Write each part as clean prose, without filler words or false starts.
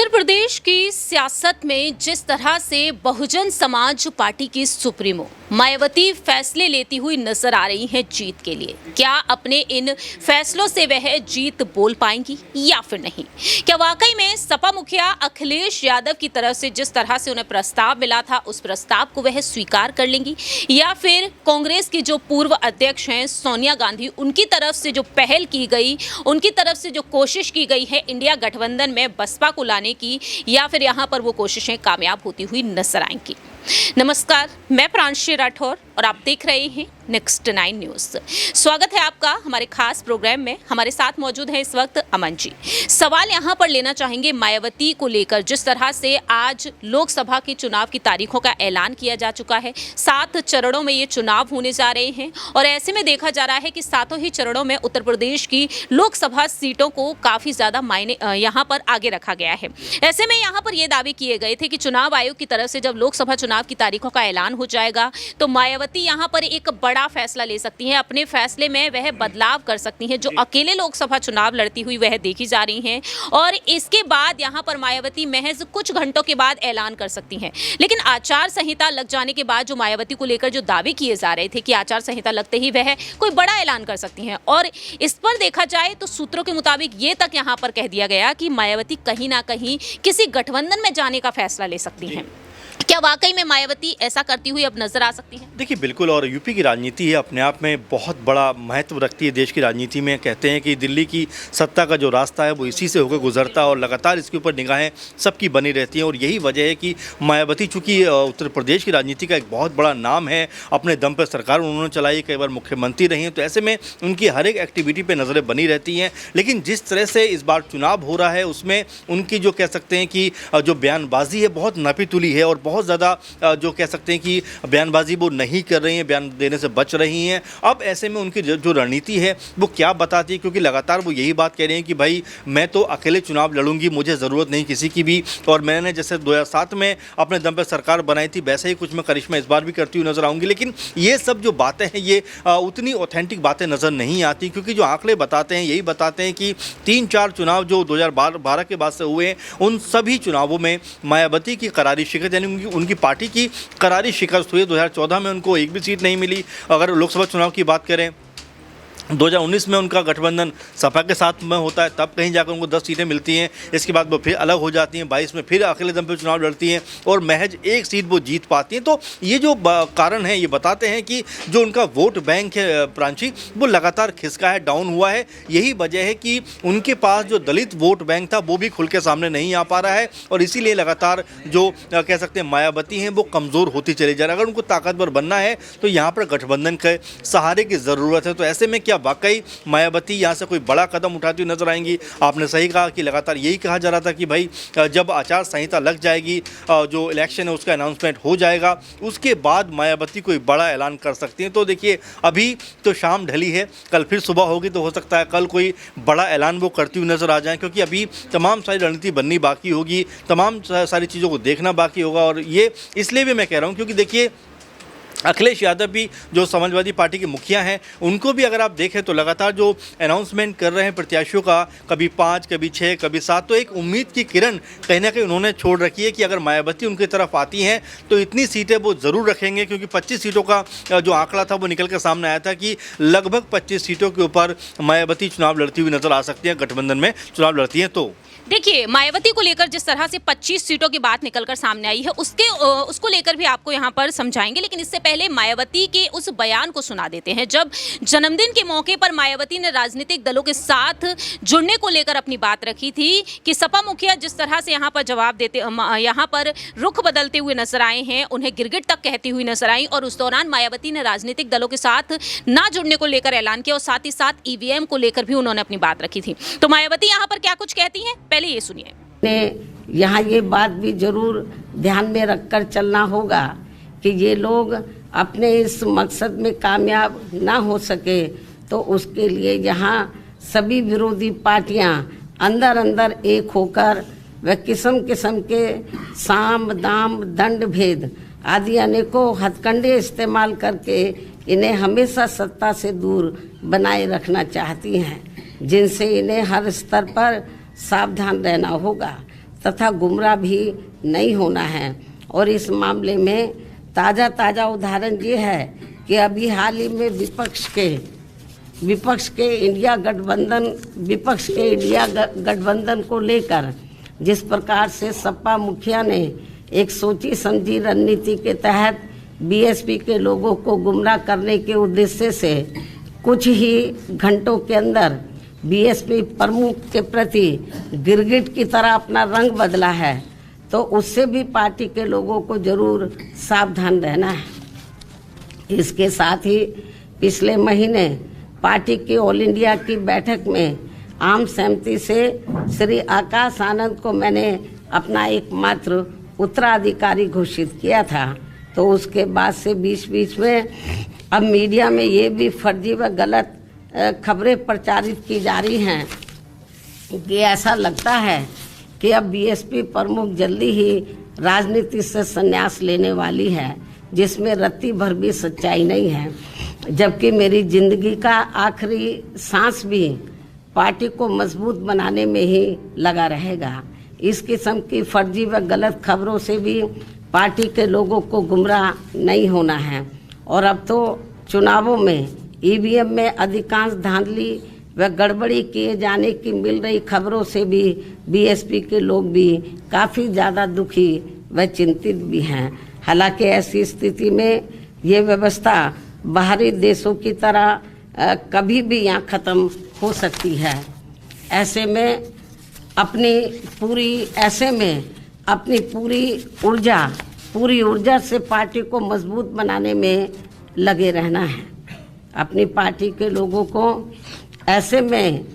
प्रदेश की सियासत में जिस तरह से बहुजन समाज पार्टी की सुप्रीमो मायावती फैसले लेती हुई नजर आ रही हैं जीत के लिए, क्या अपने इन फैसलों से वह जीत बोल पाएंगी या फिर नहीं? क्या वाकई में सपा मुखिया अखिलेश यादव की तरफ से जिस तरह से उन्हें प्रस्ताव मिला था उस प्रस्ताव को वह स्वीकार कर लेंगी, या फिर कांग्रेस की जो पूर्व अध्यक्ष हैं सोनिया गांधी, उनकी तरफ से जो पहल की गई, उनकी तरफ से जो कोशिश की गई है इंडिया गठबंधन में बसपा को लाने की, या फिर यहां पर वो कोशिशें कामयाब होती हुई नजर आएंगी? नमस्कार, मैं प्रांशी राठौर और आप देख रहे हैं नेक्स्ट 9 न्यूज। स्वागत है आपका हमारे खास प्रोग्राम में। हमारे साथ मौजूद है इस वक्त अमन जी। सवाल यहां पर लेना चाहेंगे मायावती को लेकर, जिस तरह से आज लोकसभा के चुनाव की तारीखों का ऐलान किया जा चुका है। 7 चरणों में ये चुनाव होने जा रहे हैं और ऐसे में देखा जा रहा है कि 7 ही चरणों में उत्तर प्रदेश की लोकसभा सीटों को काफी ज्यादा मायने यहाँ पर आगे रखा गया है। ऐसे में यहाँ पर ये दावे किए गए थे कि चुनाव आयोग की तरफ से जब लोकसभा चुनाव की तारीखों का ऐलान हो जाएगा तो मायावती यहाँ पर एक बड़ा फैसला ले सकती हैं। अपने फैसले में वह बदलाव कर सकती हैं। जो अकेले लोकसभा चुनाव लड़ती हुई वह देखी जा रही हैं और इसके बाद यहाँ पर मायावती महज कुछ घंटों के बाद ऐलान कर सकती हैं। लेकिन आचार संहिता लग जाने के बाद जो मायावती को लेकर जो दावे किए जा रहे थे कि आचार संहिता लगते ही वह कोई बड़ा ऐलान कर सकती हैं, और इस पर देखा जाए तो सूत्रों के मुताबिक ये तक यहाँ पर कह दिया गया कि मायावती कहीं ना कहीं किसी गठबंधन में जाने का फैसला ले सकती हैं। क्या वाकई में मायावती ऐसा करती हुई अब नजर आ सकती है? देखिए बिल्कुल, और यूपी की राजनीति है अपने आप में बहुत बड़ा महत्व रखती है देश की राजनीति में। कहते हैं कि दिल्ली की सत्ता का जो रास्ता है वो इसी से होकर गुजरता है और लगातार इसके ऊपर निगाहें सबकी बनी रहती हैं। और यही वजह है कि मायावती चूँकि उत्तर प्रदेश की राजनीति का एक बहुत बड़ा नाम है, अपने दम पर सरकार उन्होंने चलाई, कई बार मुख्यमंत्री रही हैं, तो ऐसे में उनकी हर एक एक्टिविटी पर नज़रें बनी रहती हैं। लेकिन जिस तरह से इस बार चुनाव हो रहा है उसमें उनकी जो कह सकते हैं कि जो बयानबाजी है बहुत नापी तुली है और बहुत ज़्यादा जो कह सकते हैं कि बयानबाजी वो नहीं कर रही हैं, बयान देने से बच रही हैं। अब ऐसे में उनकी जो रणनीति है वो क्या बताती है, क्योंकि लगातार वो यही बात कह रहे हैं कि भाई मैं तो अकेले चुनाव लड़ूंगी, मुझे ज़रूरत नहीं किसी की भी, और मैंने जैसे 2007 में अपने दम पर सरकार बनाई थी वैसे ही कुछ मैं करिश्मा इस बार भी करती हुई नजर आऊँगी। लेकिन ये सब जो बातें हैं ये उतनी ऑथेंटिक बातें नज़र नहीं आती, क्योंकि जो आंकड़े बताते हैं यही बताते हैं कि 3-4 चुनाव जो 2012 के बाद से हुए हैं उन सभी चुनावों में मायावती की करारी शिकस्त, यानी उनकी पार्टी की करारी शिकस्त हुई। 2014 में उनको एक भी सीट नहीं मिली। अगर लोकसभा चुनाव की बात करें 2019 में उनका गठबंधन सपा के साथ में होता है, तब कहीं जाकर उनको 10 सीटें मिलती हैं। इसके बाद वो फिर अलग हो जाती हैं। 22 में फिर अकेले दम पर चुनाव लड़ती हैं और महज 1 सीट वो जीत पाती हैं। तो ये जो कारण है ये बताते हैं कि जो उनका वोट बैंक है प्रांची, वो लगातार खिसका है, डाउन हुआ है। यही वजह है कि उनके पास जो दलित वोट बैंक था वो भी खुल के सामने नहीं आ पा रहा है और इसीलिए लगातार जो कह सकते हैं मायावती हैं वो कमज़ोर होती चली जा रही है। अगर उनको ताकतवर बनना है तो यहाँ पर गठबंधन के सहारे की ज़रूरत है। तो ऐसे में क्या वाकई मायावती यहाँ से कोई बड़ा कदम उठाती हुई नजर आएंगी? आपने सही कहा कि लगातार यही कहा जा रहा था कि भाई जब आचार संहिता लग जाएगी, जो इलेक्शन है उसका अनाउंसमेंट हो जाएगा, उसके बाद मायावती कोई बड़ा ऐलान कर सकती हैं। तो देखिए अभी तो शाम ढली है, कल फिर सुबह होगी तो हो सकता है कल कोई बड़ा ऐलान वो करती हुई नजर आ जाए, क्योंकि अभी तमाम सारी रणनीति बननी बाकी होगी, तमाम सारी चीज़ों को देखना बाकी होगा। और ये इसलिए भी मैं कह रहा हूँ क्योंकि देखिए अखिलेश यादव भी जो समाजवादी पार्टी के मुखिया हैं उनको भी अगर आप देखें तो लगातार जो अनाउंसमेंट कर रहे हैं प्रत्याशियों का, कभी 5, कभी 6, कभी 7, तो एक उम्मीद की किरण कहीं ना कहीं उन्होंने छोड़ रखी है कि अगर मायावती उनकी तरफ आती हैं तो इतनी सीटें वो ज़रूर रखेंगे, क्योंकि 25 सीटों का जो आंकड़ा था वो निकल कर सामने आया था कि लगभग 25 सीटों के ऊपर मायावती चुनाव लड़ती हुई नजर आ सकती हैं, गठबंधन में चुनाव लड़ती हैं। तो देखिए मायावती को लेकर जिस तरह से 25 सीटों की बात निकलकर सामने आई है उसको लेकर भी आपको यहाँ पर समझाएंगे, लेकिन इससे पहले मायावती के उस बयान को सुना देते हैं। जब जन्मदिन के मौके पर मायावती ने राजनीतिक दलों के साथ जुड़ने को लेकर अपनी बात रखी थी कि सपा मुखिया जिस तरह से यहाँ पर जवाब देते, यहाँ पर रुख बदलते हुए नजर आए हैं, उन्हें गिरगिट तक कहती हुई नजर आई, और उस दौरान मायावती ने राजनीतिक दलों के साथ ना जुड़ने को लेकर ऐलान किया और साथ ही साथ ईवीएम को लेकर भी उन्होंने अपनी बात रखी थी। तो मायावती यहाँ पर क्या कुछ कहती हैं, पहले ये सुनिए। यहाँ ये बात भी जरूर ध्यान में रखकर चलना होगा कि ये लोग अपने इस मकसद में कामयाब ना हो सके तो उसके लिए यहाँ सभी विरोधी पार्टियाँ अंदर अंदर एक होकर व किस्म किस्म के साम दाम दंड भेद आदि अनेकों हथकंडे इस्तेमाल करके इन्हें हमेशा सत्ता से दूर बनाए रखना चाहती हैं, जिनसे इन्हें हर स्तर पर सावधान रहना होगा। तथा गुमराह भी नहीं होना है। और इस मामले में ताज़ा उदाहरण ये है कि अभी हाल ही में विपक्ष के इंडिया गठबंधन को लेकर जिस प्रकार से सपा मुखिया ने एक सोची समझी रणनीति के तहत बीएसपी के लोगों को गुमराह करने के उद्देश्य से कुछ ही घंटों के अंदर बीएसपी प्रमुख के प्रति गिरगिट की तरह अपना रंग बदला है, तो उससे भी पार्टी के लोगों को जरूर सावधान रहना है। इसके साथ ही पिछले महीने पार्टी की ऑल इंडिया की बैठक में आम सहमति से श्री आकाश आनंद को मैंने अपना एकमात्र उत्तराधिकारी घोषित किया था। तो उसके बाद से बीच में अब मीडिया में ये भी फर्जी व गलत खबरें प्रचारित की जा रही हैं कि ऐसा लगता है कि अब बीएसपी प्रमुख जल्दी ही राजनीति से संन्यास लेने वाली है, जिसमें रत्ती भर भी सच्चाई नहीं है। जबकि मेरी जिंदगी का आखिरी सांस भी पार्टी को मजबूत बनाने में ही लगा रहेगा। इस किस्म की फर्जी व गलत खबरों से भी पार्टी के लोगों को गुमराह नहीं होना है। और अब तो चुनावों में ईवीएम में अधिकांश धांधली व गड़बड़ी किए जाने की मिल रही खबरों से भी बीएसपी के लोग भी काफ़ी ज़्यादा दुखी व चिंतित भी हैं। हालांकि ऐसी स्थिति में ये व्यवस्था बाहरी देशों की तरह कभी भी यहाँ ख़त्म हो सकती है। ऐसे में अपनी पूरी ऊर्जा से पार्टी को मजबूत बनाने में लगे रहना है। अपनी पार्टी के लोगों को ऐसे में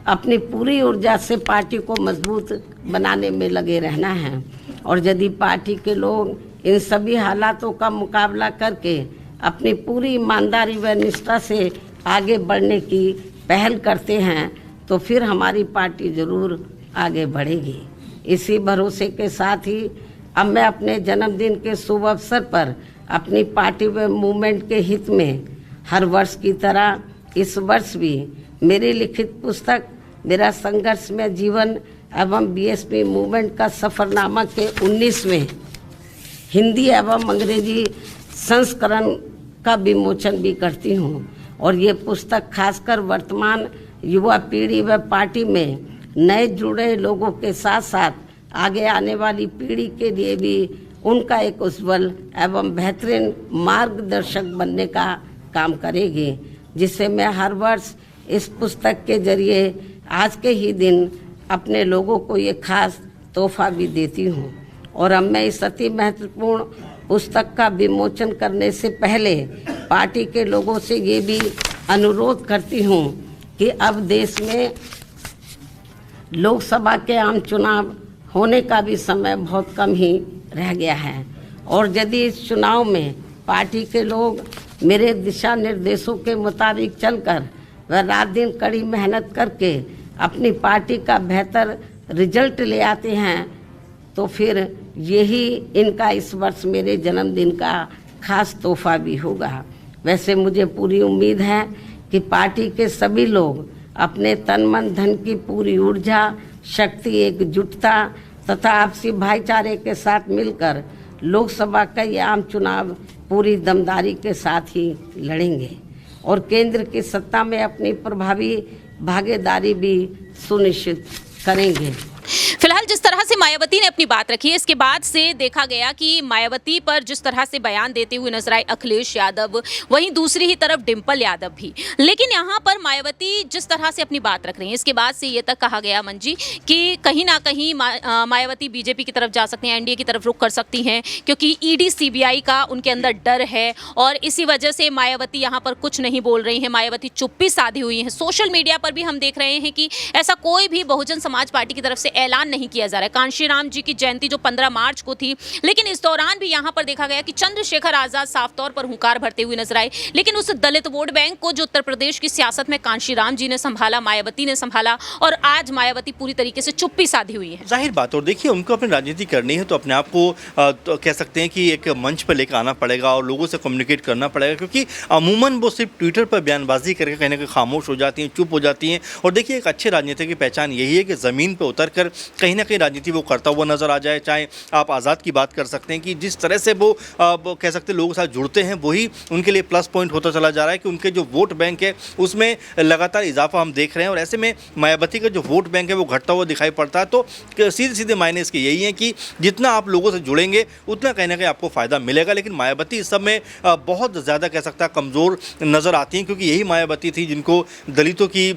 अपनी पूरी ऊर्जा से पार्टी को मजबूत बनाने में लगे रहना है। और यदि पार्टी के लोग इन सभी हालातों का मुकाबला करके अपनी पूरी ईमानदारी व निष्ठा से आगे बढ़ने की पहल करते हैं, तो फिर हमारी पार्टी ज़रूर आगे बढ़ेगी। इसी भरोसे के साथ ही अब मैं अपने जन्मदिन के शुभ अवसर पर अपनी पार्टी व मूवमेंट के हित में हर वर्ष की तरह इस वर्ष भी मेरी लिखित पुस्तक मेरा संघर्षमय जीवन एवं बीएसपी मूवमेंट का सफ़रनामा के 19वें हिंदी एवं अंग्रेजी संस्करण का विमोचन भी करती हूँ। और ये पुस्तक खासकर वर्तमान युवा पीढ़ी व पार्टी में नए जुड़े लोगों के साथ साथ आगे आने वाली पीढ़ी के लिए भी उनका एक उज्ज्वल एवं बेहतरीन मार्गदर्शक बनने का काम करेगी, जिससे मैं हर वर्ष इस पुस्तक के जरिए आज के ही दिन अपने लोगों को ये खास तोहफा भी देती हूँ। और अब मैं इस अति महत्वपूर्ण पुस्तक का विमोचन करने से पहले पार्टी के लोगों से ये भी अनुरोध करती हूँ कि अब देश में लोकसभा के आम चुनाव होने का भी समय बहुत कम ही रह गया है। और यदि इस चुनाव में पार्टी के लोग मेरे दिशा निर्देशों के मुताबिक चलकर व रात दिन कड़ी मेहनत करके अपनी पार्टी का बेहतर रिजल्ट ले आते हैं, तो फिर यही इनका इस वर्ष मेरे जन्मदिन का खास तोहफा भी होगा। वैसे मुझे पूरी उम्मीद है कि पार्टी के सभी लोग अपने तन मन धन की पूरी ऊर्जा, शक्ति, एकजुटता तथा आपसी भाईचारे के साथ मिलकर लोकसभा का ये आम चुनाव पूरी दमदारी के साथ ही लड़ेंगे और केंद्र की सत्ता में अपनी प्रभावी भागीदारी भी सुनिश्चित करेंगे। फिलहाल जिस तरह से मायावती ने अपनी बात रखी है, इसके बाद से देखा गया कि मायावती पर जिस तरह से बयान देते हुए नजर आए अखिलेश यादव, वहीं दूसरी ही तरफ डिंपल यादव भी। लेकिन यहाँ पर मायावती जिस तरह से अपनी बात रख रही है, इसके बाद से ये तक कहा गया मंजी कि कहीं ना कहीं मायावती बीजेपी की तरफ जा सकती हैं, एनडीए की तरफ रुख कर सकती हैं, क्योंकि ईडी सीबीआई का उनके अंदर डर है और इसी वजह से मायावती यहाँ पर कुछ नहीं बोल रही हैं। मायावती चुप्पी साधी हुई हैं। सोशल मीडिया पर भी हम देख रहे हैं कि ऐसा कोई भी बहुजन समाज पार्टी की तरफ से ऐलान नहीं किया जा रहा है। कांशीराम जी की जयंती जो 15 मार्च को थी, लेकिन इस दौरान भी यहां पर देखा गया कि चंद्रशेखर आजाद साफ तौर पर हुंकार भरते हुए नजर आए। लेकिन उस दलित वोट बैंक को जो उत्तर प्रदेश की सियासत में कांशीराम जी ने संभाला, मायावती ने संभाला, और आज मायावती पूरी तरीके से चुप्पी साधी हुई है। जाहिर बात, और देखिए उनको अपनी राजनीति करनी है तो अपने आप को तो कह सकते हैं कि एक मंच पर लेकर आना पड़ेगा और लोगों से कम्युनिकेट करना पड़ेगा, क्योंकि अमूमन वो सिर्फ ट्विटर पर बयानबाजी करके कहीं ना कहीं खामोश हो जाती हैं, चुप हो जाती हैं। और देखिए एक अच्छे राजनीति की पहचान यही है कि ज़मीन पर उतर कर कहीं ना कहीं राजनीति वो करता हुआ नजर आ जाए। चाहे आप आज़ाद की बात कर सकते हैं कि जिस तरह से वो कह सकते हैं लोगों के साथ जुड़ते हैं, वही उनके लिए प्लस पॉइंट होता चला जा रहा है कि उनके जो वोट बैंक है उसमें लगातार इजाफा हम देख रहे हैं। और ऐसे में मायावती का जो वोट बैंक है वो घटता हुआ दिखाई पड़ता है। तो सीधे सीधे मायने इसके यही हैं कि जितना आप लोगों से जुड़ेंगे उतना कहीं ना कहीं आपको फ़ायदा मिलेगा। लेकिन मायावती इस समय बहुत ज़्यादा कह सकता है कमज़ोर नज़र आती हैं, क्योंकि यही मायावती थी जिनको दलितों की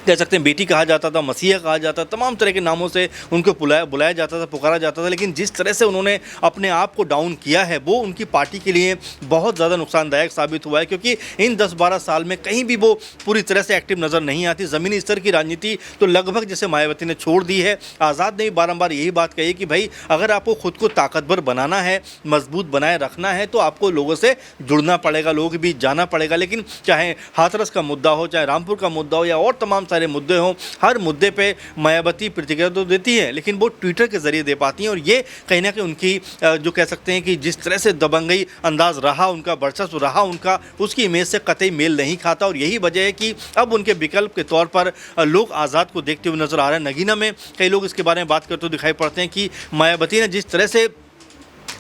कह सकते हैं बेटी कहा जाता था, मसीहा कहा जाता था, तमाम तरह के नामों से उनको बुलाया जाता था, पुकारा जाता था। लेकिन जिस तरह से उन्होंने अपने आप को डाउन किया है वो उनकी पार्टी के लिए बहुत ज़्यादा नुकसानदायक साबित हुआ है, क्योंकि इन 10-12 साल में कहीं भी वो पूरी तरह से एक्टिव नज़र नहीं आती। ज़मीनी स्तर की राजनीति तो लगभग जैसे मायावती ने छोड़ दी है। आज़ाद ने भी बारंबार यही बात कही कि भाई अगर आपको खुद को ताकतवर बनाना है, मजबूत बनाए रखना है, तो आपको लोगों से जुड़ना पड़ेगा, लोगों के बीच जाना पड़ेगा। लेकिन चाहे हाथरस का मुद्दा हो, चाहे रामपुर का मुद्दा हो या और तमाम सारे मुद्दे हों, हर मुद्दे पे मायावती प्रतिक्रिया तो देती है, लेकिन वो ट्विटर के जरिए दे पाती हैं। और ये कहीं ना कहीं उनकी जो कह सकते हैं कि जिस तरह से दबंगई अंदाज रहा, उनका वर्चस्व रहा उनका, उसकी इमेज से कतई मेल नहीं खाता। और यही वजह है कि अब उनके विकल्प के तौर पर लोग आज़ाद को देखते हुए नजर आ रहे हैं। नगीना में कई लोग इसके बारे में बात करते हुए दिखाई पड़ते हैं कि मायावती ने जिस तरह से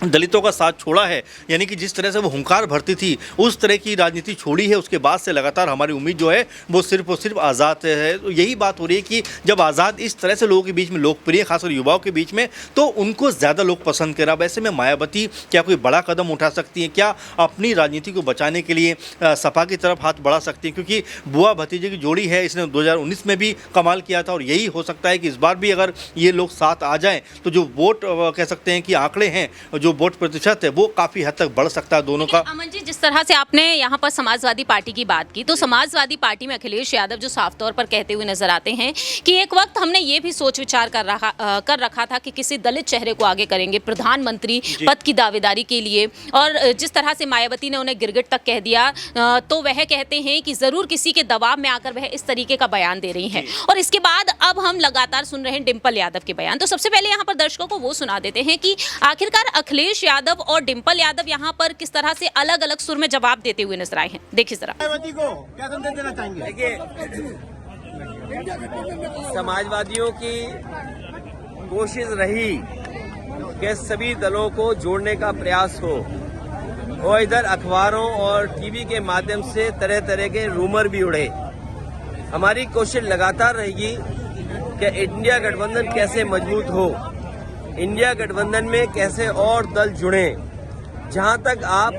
दलितों का साथ छोड़ा है, यानी कि जिस तरह से वो हुंकार भरती थी उस तरह की राजनीति छोड़ी है, उसके बाद से लगातार हमारी उम्मीद जो है वो सिर्फ और सिर्फ आज़ाद से है। तो यही बात हो रही है कि जब आज़ाद इस तरह से लोगों के बीच में लोकप्रिय, खासकर युवाओं के बीच में, तो उनको ज़्यादा लोग पसंद कर रहा। वैसे में मायावती क्या कोई बड़ा कदम उठा सकती हैं? क्या अपनी राजनीति को बचाने के लिए सपा की तरफ हाथ बढ़ा सकती हैं? क्योंकि बुआ भतीजे की जोड़ी है, इसने 2019 में भी कमाल किया था और यही हो सकता है कि इस बार भी अगर ये लोग साथ आ जाएँ तो जो वोट कह सकते हैं कि आंकड़े हैं, जो वोट प्रतिशत है, वो काफी हद तक बढ़ सकता है दोनों का। अमन जी, जिस तरह से आपने यहाँ पर समाजवादी पार्टी की बात की, तो समाजवादी पार्टी में अखिलेश यादव जो साफ तौर पर कहते हुए नजर आते हैं कि एक वक्त हमने ये भी सोच विचार कर रखा था कि किसी दलित चेहरे को आगे करेंगे प्रधानमंत्री पद की दावेदारी के लिए। और जिस तरह से मायावती ने उन्हें गिरगिट तक कह दिया, तो वह कहते हैं कि जरूर किसी के दबाव में आकर वह इस तरीके का बयान दे रही हैं। और इसके बाद अब हम लगातार सुन रहे हैं डिंपल यादव के बयान। तो सबसे पहले यहाँ पर दर्शकों को वो सुना देते हैं कि आखिरकार अखिलेश यादव और डिंपल यादव यहाँ पर किस तरह से अलग अलग सुर में जवाब देते हुए नजर आए हैं। देखिए जरा। मायावती को क्या संदेश देना चाहेंगे? देखिए, समाजवादियों की कोशिश रही कि सभी दलों को जोड़ने का प्रयास हो, और इधर अखबारों और टीवी के माध्यम से तरह तरह के रूमर भी उड़े। हमारी कोशिश लगातार रहेगी कि इंडिया गठबंधन कैसे मजबूत हो, इंडिया गठबंधन में कैसे और दल जुड़े। जहां तक आप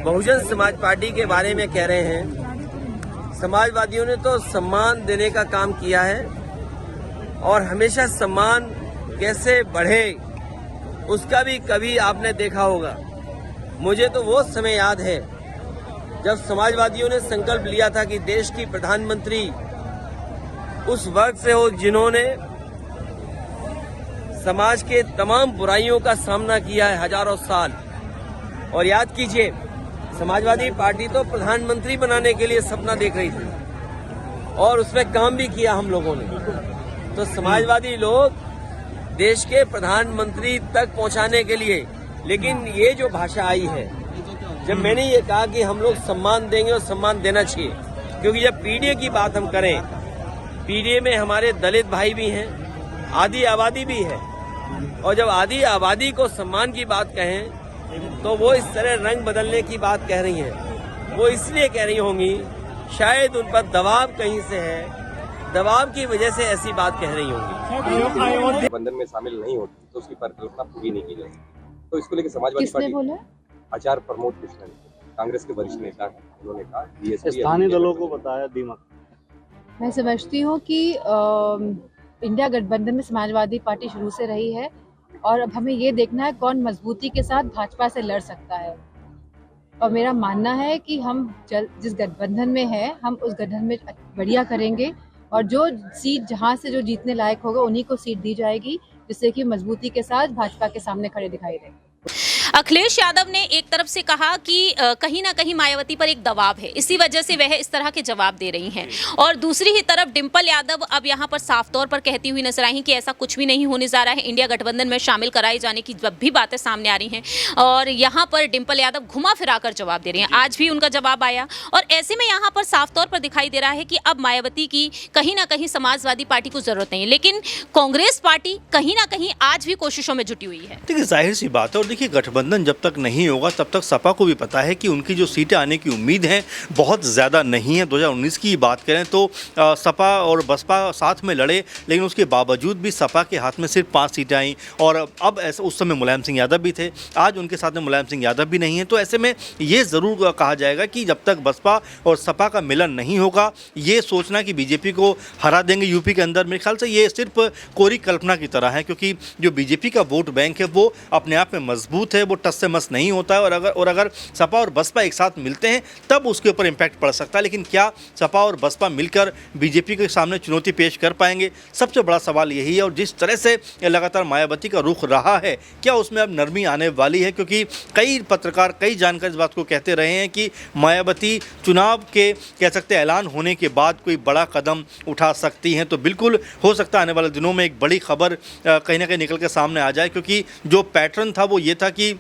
बहुजन समाज पार्टी के बारे में कह रहे हैं, समाजवादियों ने तो सम्मान देने का काम किया है, और हमेशा सम्मान कैसे बढ़े उसका भी कभी आपने देखा होगा। मुझे तो वो समय याद है जब समाजवादियों ने संकल्प लिया था कि देश की प्रधानमंत्री उस वर्ग से हो जिन्होंने समाज के तमाम बुराइयों का सामना किया है हजारों साल। और याद कीजिए, समाजवादी पार्टी तो प्रधानमंत्री बनाने के लिए सपना देख रही थी और उसमें काम भी किया हम लोगों ने। तो समाजवादी लोग देश के प्रधानमंत्री तक पहुंचाने के लिए, लेकिन ये जो भाषा आई है, जब मैंने ये कहा कि हम लोग सम्मान देंगे और सम्मान देना चाहिए, क्योंकि जब पीडीए की बात हम करें, पीडीए में हमारे दलित भाई भी हैं, आदि आबादी भी है, और जब आदि आबादी को सम्मान की बात कहें तो वो इस तरह रंग बदलने की बात कह रही हैं। वो इसलिए कह रही होंगी, शायद उन पर दबाव कहीं से है, दबाव की वजह से ऐसी बात कह रही होंगी। गठबंधन में शामिल नहीं होती तो उसकी परिकल्पना पूरी नहीं की जा सकती। तो इसको लेकर समाजवादी पार्टी आचार्य प्रमोद कृष्णन, कांग्रेस के वरिष्ठ नेता हैं, उन्होंने कहा स्थानीय दलों को बताया दिमाग। मैं समझती हूँ कि इंडिया गठबंधन में समाजवादी पार्टी शुरू से रही है, और अब हमें ये देखना है कौन मजबूती के साथ भाजपा से लड़ सकता है। और मेरा मानना है कि हम जिस गठबंधन में है, हम उस गठबंधन में बढ़िया करेंगे, और जो सीट जहाँ से जो जीतने लायक होगा उन्हीं को सीट दी जाएगी, जिससे कि मजबूती के साथ भाजपा के सामने खड़े दिखाई दें। अखिलेश यादव ने एक तरफ से कहा कि कहीं ना कहीं मायावती पर एक दबाव है, इसी वजह से वह इस तरह के जवाब दे रही हैं, और दूसरी ही तरफ डिंपल यादव अब यहां पर साफ तौर पर कहती हुई नजर आई कि ऐसा कुछ भी नहीं होने जा रहा है। इंडिया गठबंधन में शामिल कराए जाने की जब भी बातें सामने आ रही हैं, और यहां पर डिंपल यादव घुमा फिरा कर जवाब दे रही हैं। आज भी उनका जवाब आया, और ऐसे में यहां पर साफ तौर पर दिखाई दे रहा है कि अब मायावती की कहीं ना कहीं समाजवादी पार्टी को जरूरत नहीं है, लेकिन कांग्रेस पार्टी कहीं ना कहीं आज भी कोशिशों में जुटी हुई है। देखिए जाहिर सी बात है, और देखिए गठबंधन जब तक नहीं होगा तब तक सपा को भी पता है कि उनकी जो सीटें आने की उम्मीद है बहुत ज़्यादा नहीं है। 2019 की बात करें तो सपा और बसपा साथ में लड़े, लेकिन उसके बावजूद भी सपा के हाथ में सिर्फ 5 सीटें आईं, और अब ऐसा उस समय मुलायम सिंह यादव भी थे, आज उनके साथ में मुलायम सिंह यादव भी नहीं है। तो ऐसे में ये ज़रूर कहा जाएगा कि जब तक बसपा और सपा का मिलन नहीं होगा, ये सोचना कि बीजेपी को हरा देंगे यूपी के अंदर, मेरे ख्याल से ये सिर्फ कोरी कल्पना की तरह है, क्योंकि जो बीजेपी का वोट बैंक है वो अपने आप में मजबूत है, वो टस से मस नहीं होता है, और अगर सपा और बसपा एक साथ मिलते हैं तब उसके ऊपर इम्पैक्ट पड़ सकता है। लेकिन क्या सपा और बसपा मिलकर बीजेपी के सामने चुनौती पेश कर पाएंगे? सबसे बड़ा सवाल यही है। और जिस तरह से लगातार मायावती का रुख रहा है, क्या उसमें अब नरमी आने वाली है? क्योंकि कई पत्रकार, कई जानकार इस बात को कहते रहे हैं कि मायावती चुनाव के कह सकते हैं ऐलान होने के बाद कोई बड़ा कदम उठा सकती हैं। तो बिल्कुल हो सकता है आने वाले दिनों में एक बड़ी खबर कहीं ना कहीं निकल के सामने आ जाए, क्योंकि जो पैटर्न था वो ये था कि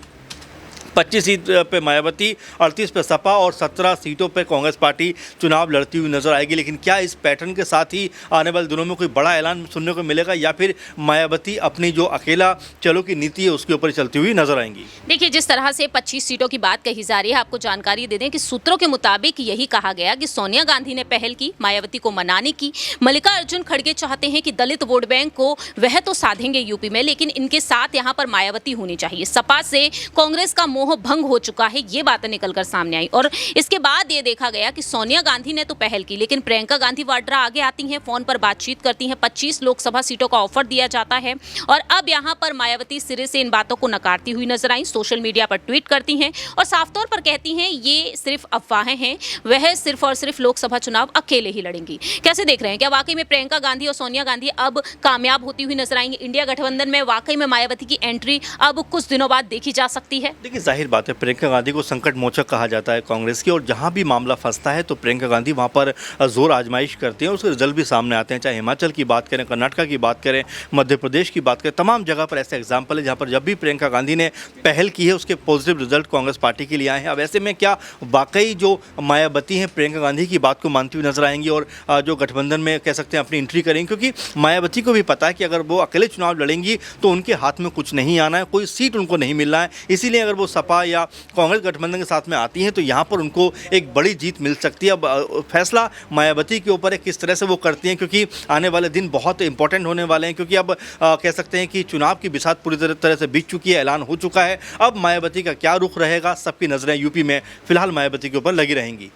25 सीट पे मायावती, 38 पे सपा और 17 सीटों पे कांग्रेस पार्टी चुनाव लड़ती हुई नजर आएगी। लेकिन क्या इस पैटर्न के साथ ही आने वाले दिनों में कोई बड़ा ऐलान सुनने को मिलेगा, या फिर मायावती अपनी जो अकेला चलो की नीति है उसके ऊपर चलती हुई नजर आएंगी? देखिए, जिस तरह से 25 सीटों की बात कही जा रही है, आपको जानकारी दे दें कि सूत्रों के मुताबिक यही कहा गया कि सोनिया गांधी ने पहल की मायावती को मनाने की। मल्लिकार्जुन खड़गे चाहते हैं कि दलित वोट बैंक को वह तो साधेंगे यूपी में, लेकिन इनके साथ यहाँ पर मायावती होनी चाहिए। सपा से कांग्रेस का मोह भंग हो चुका है, ये बातें निकलकर सामने आई। और इसके बाद ये देखा गया कि सोनिया गांधी ने तो पहल की, लेकिन प्रियंका गांधी वाड्रा आगे आती हैं, फोन पर बातचीत करती हैं, 25 लोकसभा सीटों का ऑफर दिया जाता है, और अब यहां पर मायावती सिरे से इन बातों को नकारती हुई नजर आई। सोशल मीडिया पर ट्वीट करती हैं और साफ तौर पर कहती हैं ये सिर्फ अफवाहें हैं, वह सिर्फ और सिर्फ लोकसभा चुनाव अकेले ही लड़ेंगी। कैसे देख रहे हैं, क्या वाकई में प्रियंका गांधी और सोनिया गांधी अब कामयाब होती हुई नजर आएंगी? इंडिया गठबंधन में वाकई में मायावती की एंट्री अब कुछ दिनों बाद देखी जा सकती है? देखिए जाहिर बात है, प्रियंका गांधी को संकट मोचक कहा जाता है कांग्रेस की, और जहां भी मामला फंसता है तो प्रियंका गांधी वहां पर जोर आजमाइश करती हैं, उसके रिजल्ट भी सामने आते हैं। चाहे हिमाचल की बात करें, कर्नाटक की बात करें, मध्य प्रदेश की बात करें, तमाम जगह पर ऐसे एग्जाम्पल है जहां पर जब भी प्रियंका गांधी ने पहल की है उसके पॉजिटिव रिजल्ट कांग्रेस पार्टी के लिए आए हैं। अब ऐसे में क्या वाकई जो मायावती हैं प्रियंका गांधी की बात को मानती हुई नजर आएंगी और जो गठबंधन में कह सकते हैं अपनी एंट्री करेंगी? क्योंकि मायावती को भी पता है कि अगर वो अकेले चुनाव लड़ेंगी तो उनके हाथ में कुछ नहीं आना है, कोई सीट उनको नहीं मिलना है। इसीलिए अगर वो सपा या कांग्रेस गठबंधन के साथ में आती हैं तो यहाँ पर उनको एक बड़ी जीत मिल सकती है। अब फैसला मायावती के ऊपर है किस तरह से वो करती हैं, क्योंकि आने वाले दिन बहुत इंपॉर्टेंट होने वाले हैं। क्योंकि अब कह सकते हैं कि चुनाव की बिसात पूरी तरह से बीत चुकी है, ऐलान हो चुका है। अब मायावती का क्या रुख रहेगा, सबकी नजरें यूपी में फिलहाल मायावती के ऊपर लगी रहेंगी।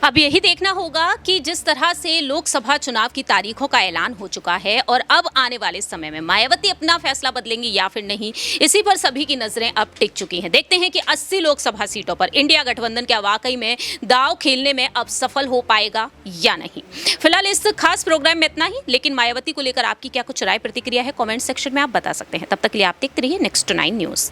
अब यही देखना होगा कि जिस तरह से लोकसभा चुनाव की तारीखों का ऐलान हो चुका है और अब आने वाले समय में मायावती अपना फैसला बदलेंगी या फिर नहीं, इसी पर सभी की नजरें अब टिक चुकी हैं। देखते हैं कि 80 लोकसभा सीटों पर इंडिया गठबंधन क्या वाकई में दांव खेलने में अब सफल हो पाएगा या नहीं। फिलहाल इस खास प्रोग्राम में इतना ही, लेकिन मायावती को लेकर आपकी क्या कुछ राय प्रतिक्रिया है, कॉमेंट सेक्शन में आप बता सकते हैं। तब तक के लिए आप देखते रहिए Next 9 न्यूज़।